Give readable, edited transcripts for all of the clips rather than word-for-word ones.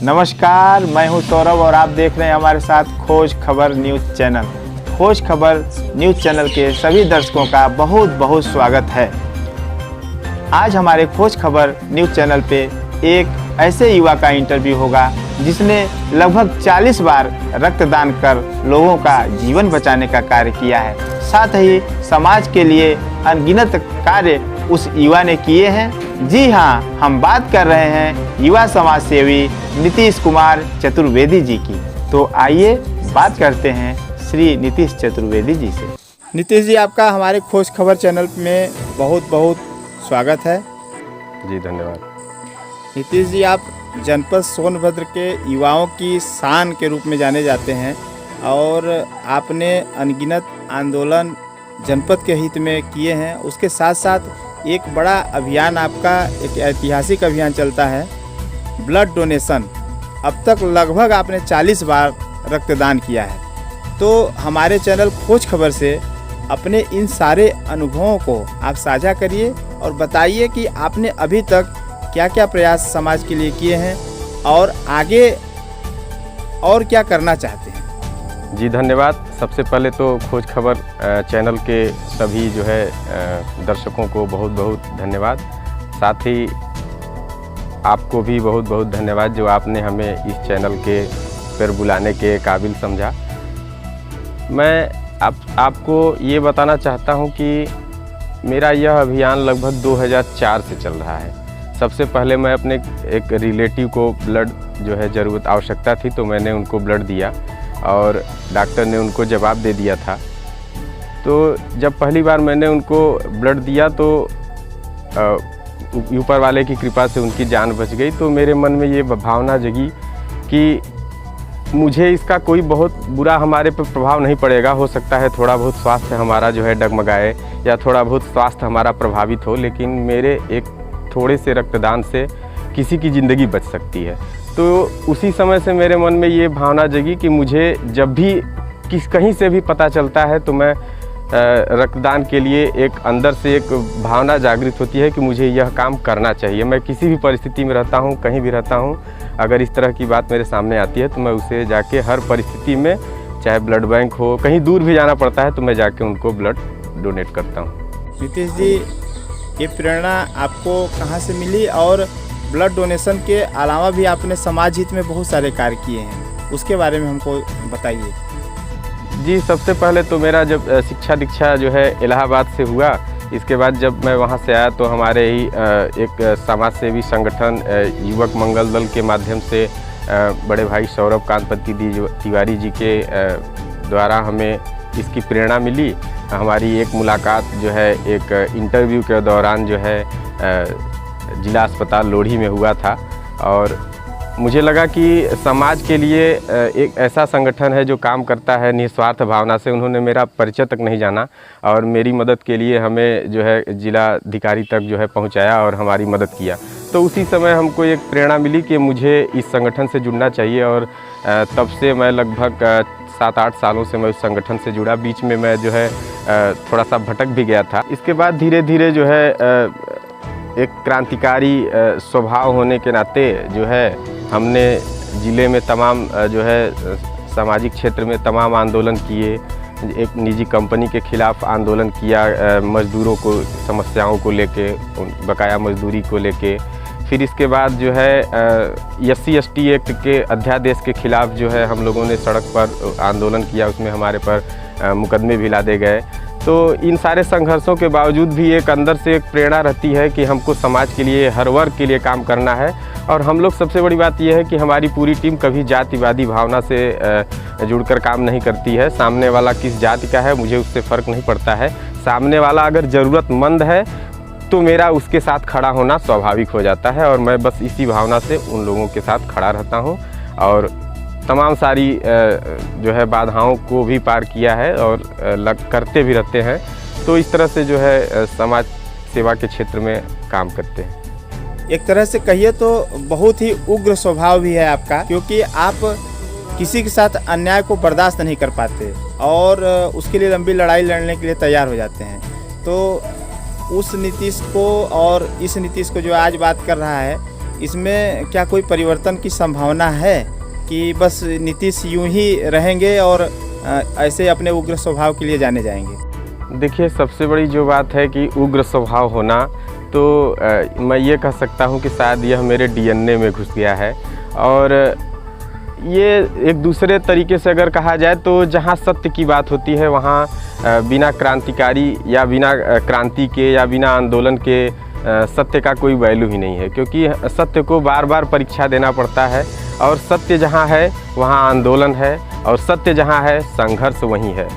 नमस्कार, मैं हूं सौरभ और आप देख रहे हैं हमारे साथ खोज खबर न्यूज़ चैनल। खोज खबर न्यूज़ चैनल के सभी दर्शकों का बहुत बहुत स्वागत है। आज हमारे खोज खबर न्यूज़ चैनल पे एक ऐसे युवा का इंटरव्यू होगा जिसने लगभग 40 बार रक्तदान कर लोगों का जीवन बचाने का कार्य किया है। साथ ही समाज के लिए अनगिनत कार्य उस युवा ने किए हैं। जी हाँ, हम बात कर रहे हैं युवा समाज सेवी नीतीश कुमार चतुर्वेदी जी की। तो आइए बात करते हैं श्री नीतीश चतुर्वेदी जी से। नीतीश जी, आपका हमारे खोज खबर चैनल में बहुत बहुत स्वागत है। जी धन्यवाद। नीतीश जी, आप जनपद सोनभद्र के युवाओं की शान के रूप में जाने जाते हैं और आपने अनगिनत आंदोलन जनपद के हित में किए हैं। उसके साथ साथ एक बड़ा अभियान, आपका एक ऐतिहासिक अभियान चलता है, ब्लड डोनेशन। अब तक लगभग आपने 40 बार रक्तदान किया है। तो हमारे चैनल खोज खबर से अपने इन सारे अनुभवों को आप साझा करिए और बताइए कि आपने अभी तक क्या क्या प्रयास समाज के लिए किए हैं और आगे और क्या करना चाहते हैं। जी धन्यवाद। सबसे पहले तो खोज खबर चैनल के सभी जो है दर्शकों को बहुत बहुत धन्यवाद। साथ ही आपको भी बहुत बहुत धन्यवाद जो आपने हमें इस चैनल के पर बुलाने के काबिल समझा। मैं आपको ये बताना चाहता हूँ कि मेरा यह अभियान लगभग 2004 से चल रहा है। सबसे पहले मैं अपने एक रिलेटिव को ब्लड जो है ज़रूरत आवश्यकता थी, तो मैंने उनको ब्लड दिया और डॉक्टर ने उनको जवाब दे दिया था। तो जब पहली बार मैंने उनको ब्लड दिया तो ऊपर वाले की कृपा से उनकी जान बच गई। तो मेरे मन में ये भावना जगी कि मुझे इसका कोई बहुत बुरा हमारे पर प्रभाव नहीं पड़ेगा। हो सकता है थोड़ा बहुत स्वास्थ्य हमारा जो है डगमगाए या थोड़ा बहुत स्वास्थ्य हमारा प्रभावित हो, लेकिन मेरे एक थोड़े से रक्तदान से किसी की ज़िंदगी बच सकती है। तो उसी समय से मेरे मन में ये भावना जगी कि मुझे जब भी कहीं से भी पता चलता है तो मैं रक्तदान के लिए एक अंदर से एक भावना जागृत होती है कि मुझे यह काम करना चाहिए। मैं किसी भी परिस्थिति में रहता हूँ, कहीं भी रहता हूँ, अगर इस तरह की बात मेरे सामने आती है तो मैं उसे जाके हर परिस्थिति में, चाहे ब्लड बैंक हो, कहीं दूर भी जाना पड़ता है तो मैं जाके उनको ब्लड डोनेट करता हूँ। नीतीश जी, ये प्रेरणा आपको कहाँ से मिली और ब्लड डोनेशन के अलावा भी आपने समाज हित में बहुत सारे कार्य किए हैं, उसके बारे में हमको बताइए। जी, सबसे पहले तो मेरा जब शिक्षा दीक्षा जो है इलाहाबाद से हुआ, इसके बाद जब मैं वहाँ से आया तो हमारे ही एक समाज सेवी संगठन युवक मंगल दल के माध्यम से बड़े भाई सौरभ कांतपति तिवारी जी के द्वारा हमें इसकी प्रेरणा मिली। हमारी एक मुलाकात जो है एक इंटरव्यू के दौरान जो है जिला अस्पताल लोढ़ी में हुआ था और मुझे लगा कि समाज के लिए एक ऐसा संगठन है जो काम करता है निस्वार्थ भावना से। उन्होंने मेरा परिचय तक नहीं जाना और मेरी मदद के लिए हमें जो है जिलाधिकारी तक जो है पहुंचाया और हमारी मदद किया। तो उसी समय हमको एक प्रेरणा मिली कि मुझे इस संगठन से जुड़ना चाहिए और तब से मैं लगभग 7-8 सालों से मैं उस संगठन से जुड़ा। बीच में मैं जो है थोड़ा सा भटक भी गया था। इसके बाद धीरे धीरे जो है एक क्रांतिकारी स्वभाव होने के नाते जो है हमने ज़िले में तमाम जो है सामाजिक क्षेत्र में तमाम आंदोलन किए। एक निजी कंपनी के खिलाफ आंदोलन किया, मज़दूरों को समस्याओं को लेके, बकाया मजदूरी को लेके। फिर इसके बाद जो है SC/ST एक्ट के अध्यादेश के खिलाफ जो है हम लोगों ने सड़क पर आंदोलन किया, उसमें हमारे पर मुकदमे भी लादे गए। तो इन सारे संघर्षों के बावजूद भी एक अंदर से एक प्रेरणा रहती है कि हमको समाज के लिए, हर वर्ग के लिए काम करना है। और हम लोग, सबसे बड़ी बात यह है कि हमारी पूरी टीम कभी जातिवादी भावना से जुड़कर काम नहीं करती है। सामने वाला किस जाति का है मुझे उससे फ़र्क नहीं पड़ता है। सामने वाला अगर ज़रूरतमंद है तो मेरा उसके साथ खड़ा होना स्वाभाविक हो जाता है और मैं बस इसी भावना से उन लोगों के साथ खड़ा रहता हूँ और तमाम सारी जो है बाधाओं को भी पार किया है और करते भी रहते हैं। तो इस तरह से जो है समाज सेवा के क्षेत्र में काम करते हैं। एक तरह से कहिए तो बहुत ही उग्र स्वभाव भी है आपका, क्योंकि आप किसी के साथ अन्याय को बर्दाश्त नहीं कर पाते और उसके लिए लंबी लड़ाई लड़ने के लिए तैयार हो जाते हैं। तो उस नीतीश को और इस नीतीश को जो आज बात कर रहा है, इसमें क्या कोई परिवर्तन की संभावना है कि बस नीतीश यूं ही रहेंगे और ऐसे अपने उग्र स्वभाव के लिए जाने जाएंगे? देखिए, सबसे बड़ी जो बात है कि उग्र स्वभाव होना, तो मैं ये कह सकता हूँ कि शायद यह मेरे डीएनए में घुस गया है। और ये एक दूसरे तरीके से अगर कहा जाए तो जहाँ सत्य की बात होती है वहाँ बिना क्रांतिकारी या बिना क्रांति के या बिना आंदोलन के सत्य का कोई वैल्यू ही नहीं है, क्योंकि सत्य को बार बार परीक्षा देना पड़ता है। और सत्य जहाँ है वहाँ आंदोलन है, और सत्य जहाँ है संघर्ष वहीं है।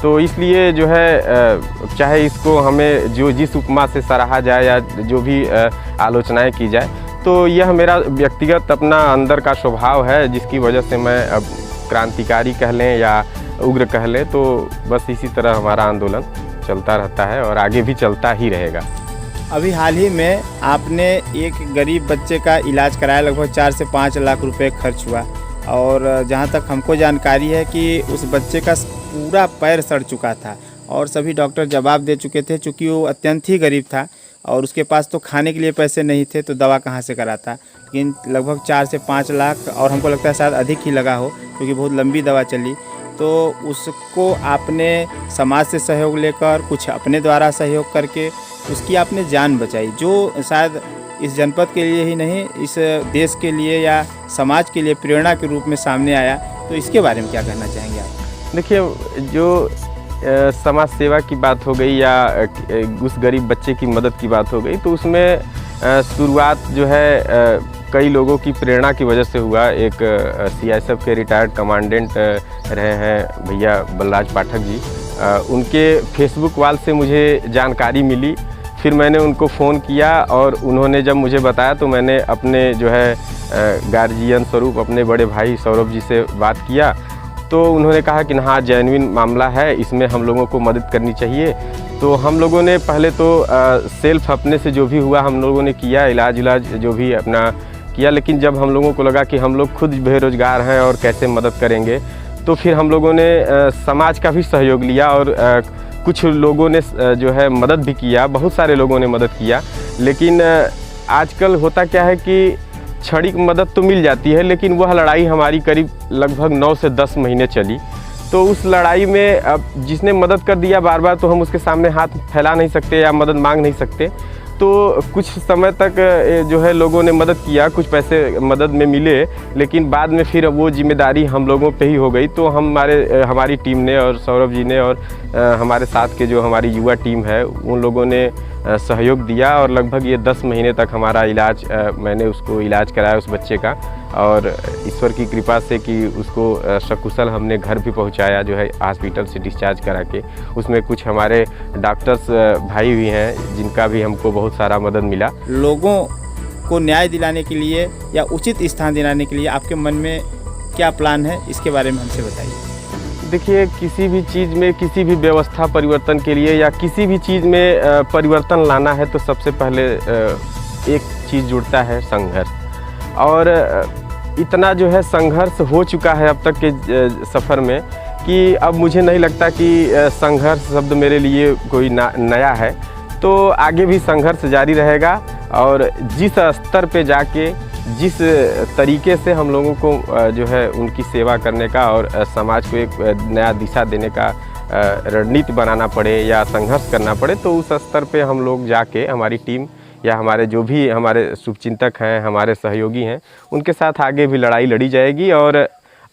तो इसलिए जो है चाहे इसको हमें जो जिस उपमा से सराहा जाए या जो भी आलोचनाएं की जाए, तो यह मेरा व्यक्तिगत अपना अंदर का स्वभाव है, जिसकी वजह से मैं अब क्रांतिकारी कह लें या उग्र कह लें, तो बस इसी तरह हमारा आंदोलन चलता रहता है और आगे भी चलता ही रहेगा। अभी हाल ही में आपने एक गरीब बच्चे का इलाज कराया, लगभग 4 से 5 लाख रुपए खर्च हुआ। और जहाँ तक हमको जानकारी है कि उस बच्चे का पूरा पैर सड़ चुका था और सभी डॉक्टर जवाब दे चुके थे, चूँकि वो अत्यंत ही गरीब था और उसके पास तो खाने के लिए पैसे नहीं थे, तो दवा कहाँ से कराता। लेकिन लगभग 4 से 5 लाख, और हमको लगता है शायद अधिक ही लगा हो, क्योंकि बहुत लंबी दवा चली। तो उसको आपने समाज से सहयोग लेकर, कुछ अपने द्वारा सहयोग करके उसकी आपने जान बचाई, जो शायद इस जनपद के लिए ही नहीं, इस देश के लिए या समाज के लिए प्रेरणा के रूप में सामने आया। तो इसके बारे में क्या कहना चाहेंगे आप? देखिए, जो समाज सेवा की बात हो गई या उस गरीब बच्चे की मदद की बात हो गई, तो उसमें शुरुआत जो है कई लोगों की प्रेरणा की वजह से हुआ। एक सीआईएसएफ के रिटायर्ड कमांडेंट रहे हैं भैया बलराज पाठक जी, उनके फेसबुक वाल से मुझे जानकारी मिली। फिर मैंने उनको फ़ोन किया और उन्होंने जब मुझे बताया तो मैंने अपने जो है गार्जियन स्वरूप अपने बड़े भाई सौरभ जी से बात किया। तो उन्होंने कहा कि हाँ, जेन्युइन मामला है, इसमें हम लोगों को मदद करनी चाहिए। तो हम लोगों ने पहले तो सेल्फ अपने से जो भी हुआ हम लोगों ने किया, इलाज जो भी अपना किया। लेकिन जब हम लोगों को लगा कि हम लोग खुद बेरोज़गार हैं और कैसे मदद करेंगे, तो फिर हम लोगों ने समाज का भी सहयोग लिया और कुछ लोगों ने जो है मदद भी किया, बहुत सारे लोगों ने मदद किया। लेकिन आजकल होता क्या है कि क्षणिक मदद तो मिल जाती है, लेकिन वह लड़ाई हमारी करीब लगभग 9 से 10 महीने चली। तो उस लड़ाई में अब जिसने मदद कर दिया बार बार, तो हम उसके सामने हाथ फैला नहीं सकते या मदद मांग नहीं सकते। तो कुछ समय तक जो है लोगों ने मदद किया, कुछ पैसे मदद में मिले, लेकिन बाद में फिर वो जिम्मेदारी हम लोगों पे ही हो गई। तो हमारी टीम ने और सौरभ जी ने और हमारे साथ के जो हमारी युवा टीम है, उन लोगों ने सहयोग दिया और लगभग ये 10 महीने तक हमारा इलाज, मैंने उसको इलाज कराया उस बच्चे का। और ईश्वर की कृपा से कि उसको सकुशल हमने घर भी पहुंचाया, जो है हॉस्पिटल से डिस्चार्ज करा के। उसमें कुछ हमारे डॉक्टर्स भाई भी हैं जिनका भी हमको बहुत सारा मदद मिला। लोगों को न्याय दिलाने के लिए या उचित स्थान दिलाने के लिए आपके मन में क्या प्लान है, इसके बारे में हमसे बताइए। देखिए, किसी भी चीज़ में, किसी भी व्यवस्था परिवर्तन के लिए या किसी भी चीज़ में परिवर्तन लाना है तो सबसे पहले एक चीज़ जुड़ता है, संघर्ष। और इतना जो है संघर्ष हो चुका है अब तक के सफ़र में कि अब मुझे नहीं लगता कि संघर्ष शब्द मेरे लिए कोई नया है। तो आगे भी संघर्ष जारी रहेगा और जिस स्तर पे जाके, जिस तरीके से हम लोगों को जो है उनकी सेवा करने का और समाज को एक नया दिशा देने का रणनीति बनाना पड़े या संघर्ष करना पड़े, तो उस स्तर पे हम लोग जाके, हमारी टीम या हमारे जो भी हमारे शुभचिंतक हैं, हमारे सहयोगी हैं, उनके साथ आगे भी लड़ाई लड़ी जाएगी और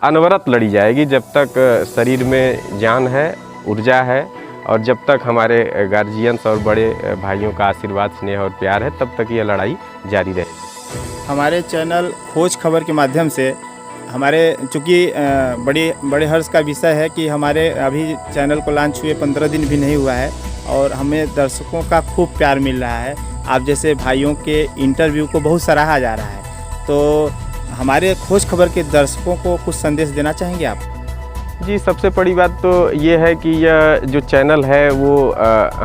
अनवरत लड़ी जाएगी जब तक शरीर में जान है, ऊर्जा है और जब तक हमारे गार्जियंस और बड़े भाइयों का आशीर्वाद, स्नेह और प्यार है, तब तक ये लड़ाई जारी रहेगी। हमारे चैनल खोज खबर के माध्यम से हमारे, चूँकि बड़े हर्ष का विषय है कि हमारे अभी चैनल को लॉन्च हुए 15 दिन भी नहीं हुआ है और हमें दर्शकों का खूब प्यार मिल रहा है। आप जैसे भाइयों के इंटरव्यू को बहुत सराहा जा रहा है। तो हमारे खोज खबर के दर्शकों को कुछ संदेश देना चाहेंगे आप? जी, सबसे बड़ी बात तो ये है कि यह जो चैनल है वो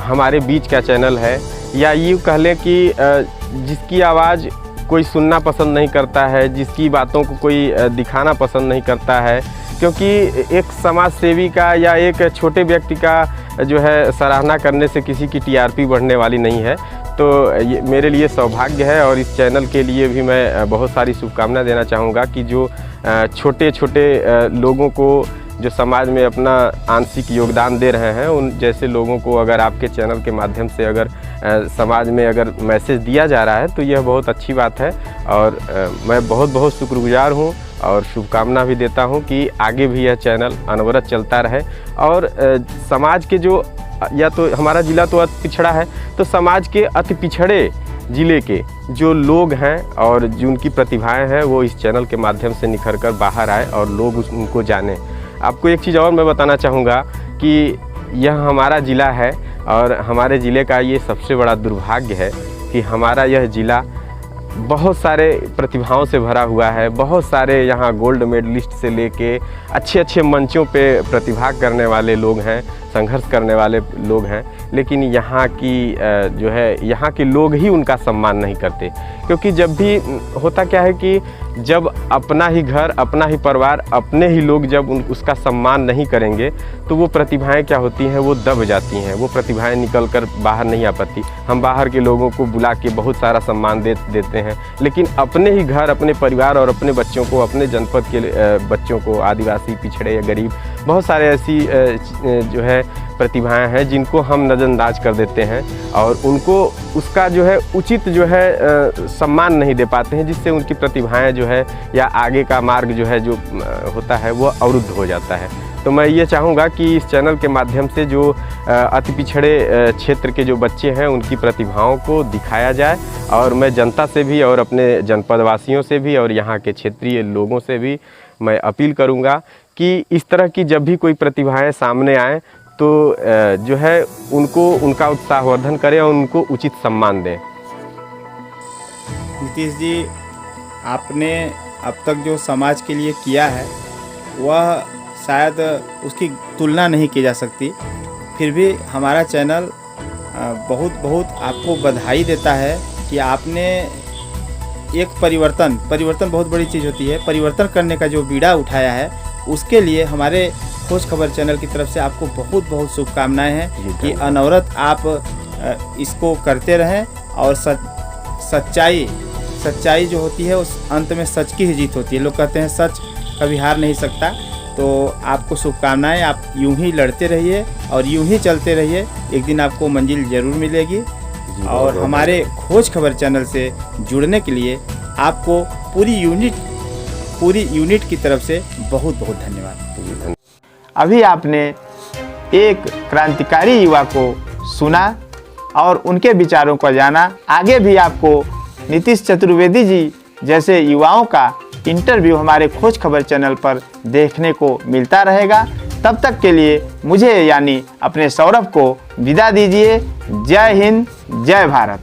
हमारे बीच का चैनल है, या यूँ कह लें कि जिसकी आवाज़ कोई सुनना पसंद नहीं करता है, जिसकी बातों को कोई दिखाना पसंद नहीं करता है। क्योंकि एक समाज सेवी का या एक छोटे व्यक्ति का जो है सराहना करने से किसी की टीआरपी बढ़ने वाली नहीं है। तो ये मेरे लिए सौभाग्य है और इस चैनल के लिए भी मैं बहुत सारी शुभकामनाएं देना चाहूँगा कि जो छोटे छोटे लोगों को जो समाज में अपना आंशिक योगदान दे रहे हैं, उन जैसे लोगों को अगर आपके चैनल के माध्यम से अगर समाज में अगर मैसेज दिया जा रहा है तो यह बहुत अच्छी बात है। और मैं बहुत बहुत शुक्रगुजार हूँ और शुभकामना भी देता हूँ कि आगे भी यह चैनल अनवरत चलता रहे। और समाज के जो, या तो हमारा ज़िला तो अति पिछड़ा है, तो समाज के अति पिछड़े ज़िले के जो लोग हैं और जिनकी प्रतिभाएं हैं वो इस चैनल के माध्यम से निखर कर बाहर आए और लोग उनको जानें। आपको एक चीज़ और मैं बताना चाहूँगा कि यह हमारा ज़िला है और हमारे ज़िले का ये सबसे बड़ा दुर्भाग्य है कि हमारा यह ज़िला बहुत सारे प्रतिभाओं से भरा हुआ है। बहुत सारे यहाँ गोल्ड मेडलिस्ट से लेके अच्छे अच्छे मंचों पे प्रतिभा करने वाले लोग हैं, संघर्ष करने वाले लोग हैं, लेकिन यहाँ की जो है यहाँ के लोग ही उनका सम्मान नहीं करते। क्योंकि जब भी होता क्या है कि जब अपना ही घर, अपना ही परिवार, अपने ही लोग जब उसका सम्मान नहीं करेंगे तो वो प्रतिभाएं क्या होती हैं, वो दब जाती हैं, वो प्रतिभाएं निकल कर बाहर नहीं आ पाती। हम बाहर के लोगों को बुला के बहुत सारा सम्मान देते हैं, लेकिन अपने ही घर, अपने परिवार और अपने बच्चों को, अपने जनपद के बच्चों को, आदिवासी, पिछड़े या गरीब, बहुत सारे ऐसी जो है प्रतिभाएं हैं जिनको हम नज़रअंदाज कर देते हैं और उनको उसका जो है उचित जो है सम्मान नहीं दे पाते हैं, जिससे उनकी प्रतिभाएं जो है या आगे का मार्ग जो है जो होता है वो अवरुद्ध हो जाता है। तो मैं ये चाहूँगा कि इस चैनल के माध्यम से जो अति पिछड़े क्षेत्र के जो बच्चे हैं उनकी प्रतिभाओं को दिखाया जाए। और मैं जनता से भी और अपने जनपद वासियों से भी और यहाँ के क्षेत्रीय लोगों से भी मैं अपील करूँगा कि इस तरह की जब भी कोई प्रतिभाएं सामने आएँ तो जो है उनको उनका उत्साहवर्धन करें और उनको उचित सम्मान दें। नीतीश जी, आपने अब तक जो समाज के लिए किया है वह शायद उसकी तुलना नहीं की जा सकती। फिर भी हमारा चैनल बहुत बहुत आपको बधाई देता है कि आपने एक परिवर्तन बहुत बड़ी चीज़ होती है, परिवर्तन करने का जो बीड़ा उठाया है, उसके लिए हमारे खोज खबर चैनल की तरफ से आपको बहुत बहुत शुभकामनाएं हैं कि अनवरत आप इसको करते रहें और सच्चाई जो होती है उस अंत में सच की ही जीत होती है। लोग कहते हैं सच कभी हार नहीं सकता। तो आपको शुभकामनाएं, आप यूं ही लड़ते रहिए और यूं ही चलते रहिए, एक दिन आपको मंजिल ज़रूर मिलेगी। और हमारे खोज खबर चैनल से जुड़ने के लिए आपको पूरी यूनिट की तरफ से बहुत बहुत धन्यवाद। अभी आपने एक क्रांतिकारी युवा को सुना और उनके विचारों को जाना। आगे भी आपको नीतीश चतुर्वेदी जी जैसे युवाओं का इंटरव्यू हमारे खोज खबर चैनल पर देखने को मिलता रहेगा। तब तक के लिए मुझे यानी अपने सौरभ को विदा दीजिए। जय हिंद, जय भारत।